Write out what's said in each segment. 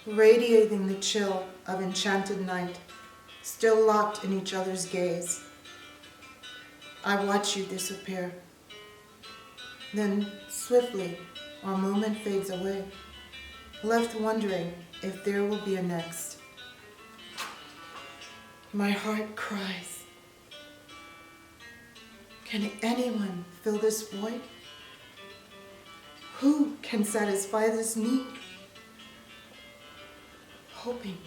radiating the chill of enchanted night, still locked in each other's gaze. I watch you disappear. Then, swiftly, our moment fades away, left wondering if there will be a next. My heart cries. Can anyone fill this void? Who can satisfy this need? Hoping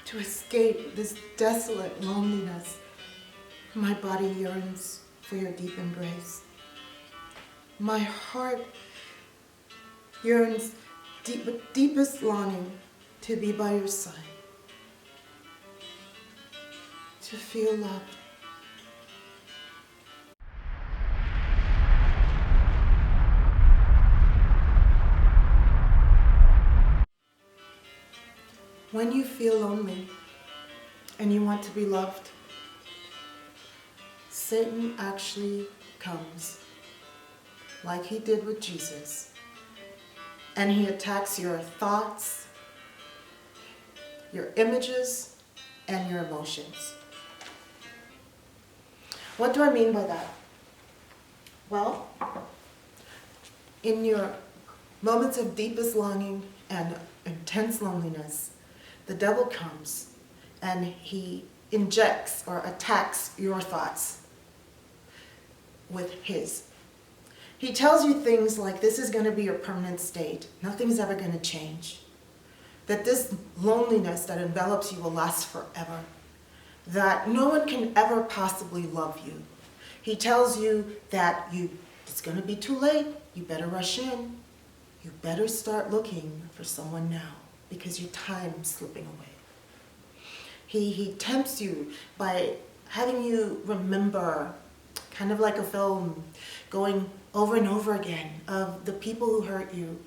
to escape this desolate loneliness, my body yearns for your deep embrace. My heart yearns with deepest longing to be by your side, to feel loved. When you feel lonely and you want to be loved, Satan actually comes, like he did with Jesus, and he attacks your thoughts, your images, and your emotions. What do I mean by that? Well, in your moments of deepest longing and intense loneliness, the devil comes and he injects or attacks your thoughts with his. He tells you things like this is going to be your permanent state. Nothing's ever going to change. That this loneliness that envelops you will last forever. That no one can ever possibly love you. He tells you that it's going to be too late. You better rush in. You better start looking for someone now because your time's slipping away. He tempts you by having you remember, kind of like a film, going over and over again of the people who hurt you,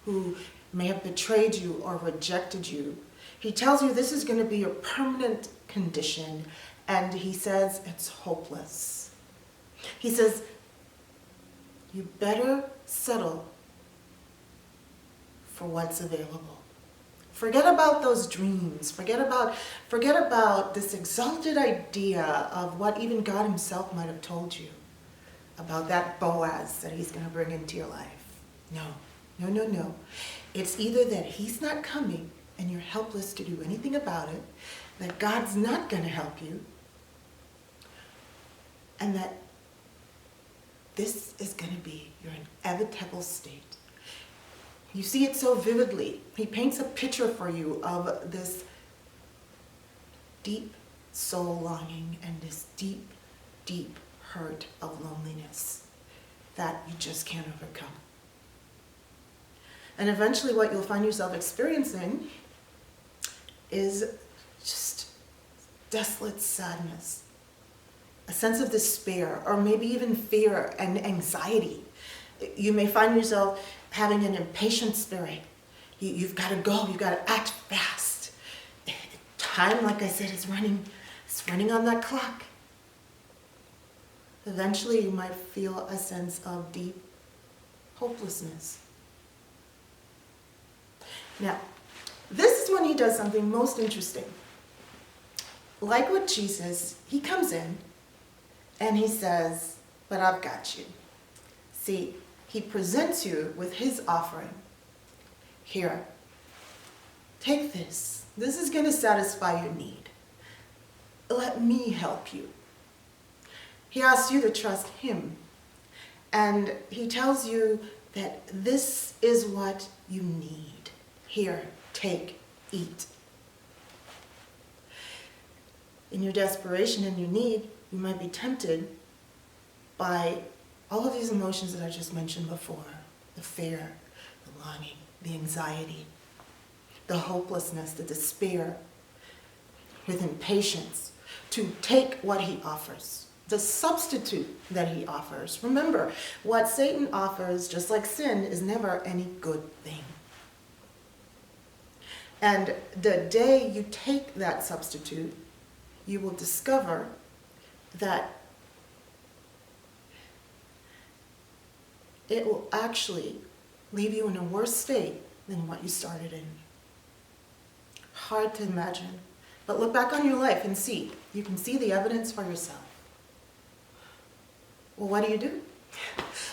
who may have betrayed you or rejected you. He tells you this is going to be your permanent condition, and he says it's hopeless. He says, you better settle for what's available. Forget about those dreams. Forget about this exalted idea of what even God himself might have told you about that Boaz that he's going to bring into your life. No. It's either that he's not coming and you're helpless to do anything about it, that God's not going to help you, and that this is going to be your inevitable state. You see it so vividly. He paints a picture for you of this deep soul longing and this deep, deep hurt of loneliness that you just can't overcome. And eventually what you'll find yourself experiencing is just desolate sadness, a sense of despair, or maybe even fear and anxiety. You may find yourself having an impatient spirit. You've got to go, you've got to act fast. Time, like I said, is running on that clock. Eventually you might feel a sense of deep hopelessness. Now, this is when he does something most interesting. Like with Jesus, he comes in and he says, but I've got you. See, he presents you with his offering. Here, take this. This is going to satisfy your need. Let me help you. He asks you to trust him. And he tells you that this is what you need. Here, take, eat. In your desperation and your need, you might be tempted by all of these emotions that I just mentioned before. The fear, the longing, the anxiety, the hopelessness, the despair, with impatience, to take what he offers, the substitute that he offers. Remember, what Satan offers, just like sin, is never any good thing. And the day you take that substitute, you will discover that it will actually leave you in a worse state than what you started in. hard to imagine. But look back on your life and see. You can see the evidence for yourself. Well, what do?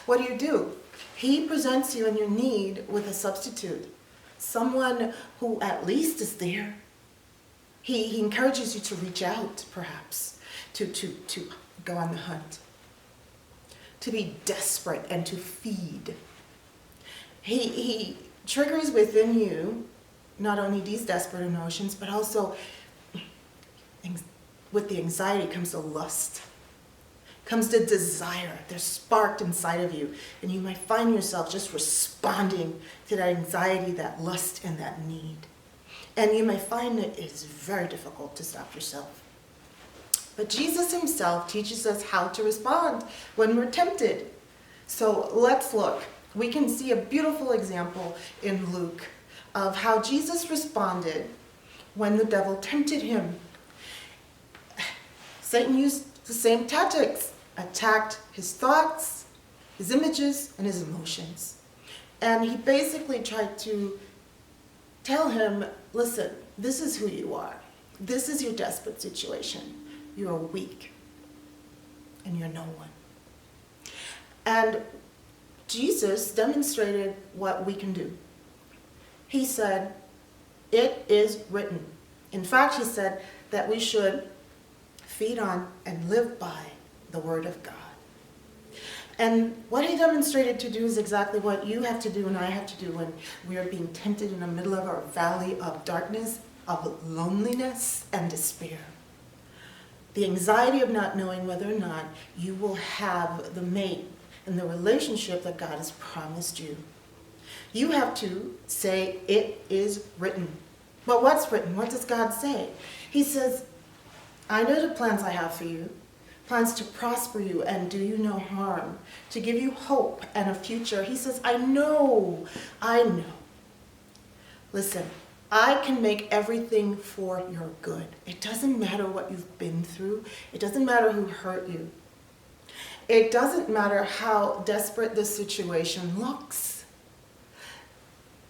What do? He presents you in your need with a substitute. Someone who at least is there. He encourages you to reach out, perhaps, to go on the hunt, to be desperate and to feed. He triggers within you not only these desperate emotions, but also with the anxiety comes the lust, comes the desire. They're sparked inside of you, and you might find yourself just responding to that anxiety, that lust, and that need. And you may find that it's very difficult to stop yourself. But Jesus himself teaches us how to respond when we're tempted. So let's look. We can see a beautiful example in Luke of how Jesus responded when the devil tempted him. Satan used the same tactics, attacked his thoughts, his images, and his emotions. And he basically tried to tell him, listen, this is who you are. This is your desperate situation. You are weak, and you're no one. And Jesus demonstrated what we can do. He said, it is written. In fact, he said that we should feed on and live by the word of God. And what he demonstrated to do is exactly what you have to do and I have to do when we are being tempted in the middle of our valley of darkness, of loneliness and despair. The anxiety of not knowing whether or not you will have the mate and the relationship that God has promised you. You have to say, it is written. But what's written? What does God say? He says, I know the plans I have for you, plans to prosper you and do you no harm, to give you hope and a future. He says, I know. Listen, I can make everything for your good. It doesn't matter what you've been through. It doesn't matter who hurt you. It doesn't matter how desperate the situation looks.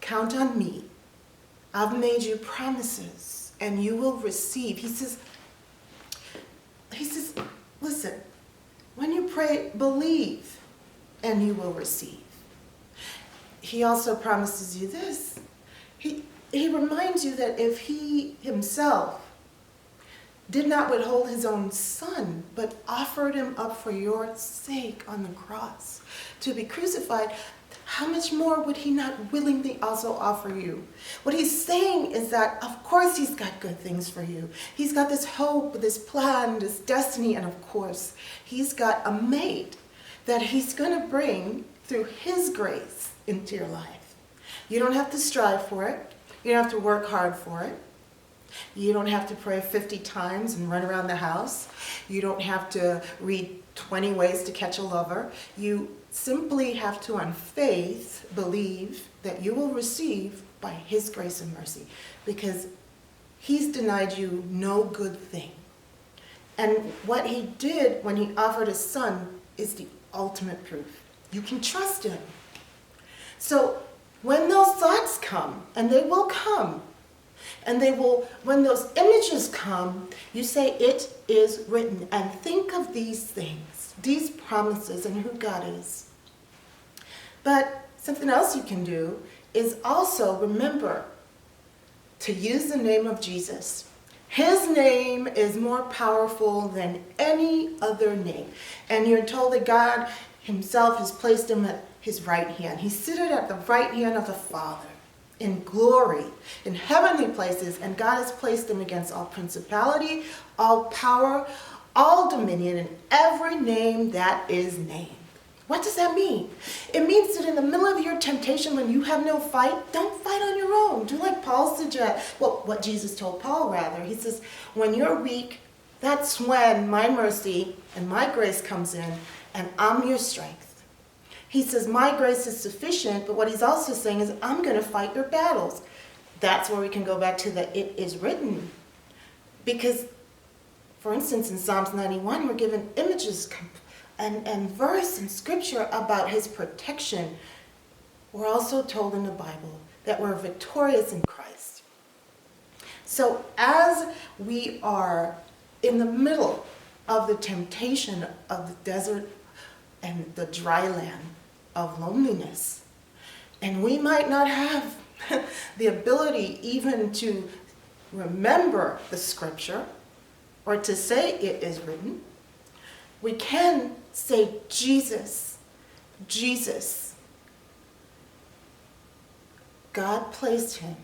Count on me. I've made you promises and you will receive. He says, listen, when you pray, believe and you will receive. He also promises you this. He reminds you that if he himself did not withhold his own son, but offered him up for your sake on the cross to be crucified, how much more would he not willingly also offer you? What he's saying is that, of course, he's got good things for you. He's got this hope, this plan, this destiny, and of course, he's got a mate that he's going to bring through his grace into your life. You don't have to strive for it. You don't have to work hard for it. You don't have to pray 50 times and run around the house. You don't have to read 20 ways to catch a lover. You simply have to, on faith, believe that you will receive by his grace and mercy, because he's denied you no good thing. And what he did when he offered his son is the ultimate proof. You can trust him. So when those thoughts come, and they will come, and when those images come, you say, it is written, and think of these things, these promises, and who God is. But something else you can do is also remember to use the name of Jesus. His name is more powerful than any other name. And you're told that God himself has placed him at his right hand. He's seated at the right hand of the Father in glory, in heavenly places, and God has placed him against all principality, all power, all dominion, and every name that is named. What does that mean? It means that in the middle of your temptation, when you have no fight, don't fight on your own. Do like Paul suggests, well, what Jesus told Paul rather. He says, when you're weak, that's when my mercy and my grace comes in, and I'm your strength. He says, my grace is sufficient, but what he's also saying is, I'm going to fight your battles. That's where we can go back to the it is written. Because, for instance, in Psalms 91, we're given images and verse in scripture about his protection. We're also told in the Bible that we're victorious in Christ. So as we are in the middle of the temptation of the desert and the dry land of loneliness, and we might not have the ability even to remember the scripture or to say it is written, we can say, Jesus, Jesus. God placed him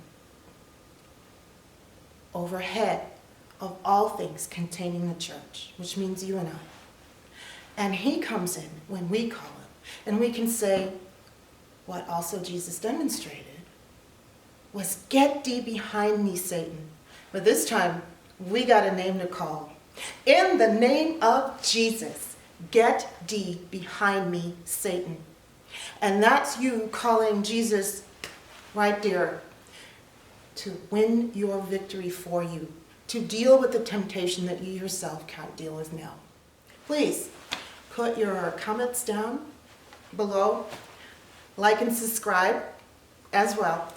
overhead of all things containing the church, which means you and I. And he comes in when we call him. And we can say, what also Jesus demonstrated was, get thee behind me, Satan. But this time, we got a name to call. In the name of Jesus, get thee behind me, Satan. And that's you calling Jesus right there to win your victory for you, to deal with the temptation that you yourself can't deal with now. Please put your comments down below, like and subscribe as well.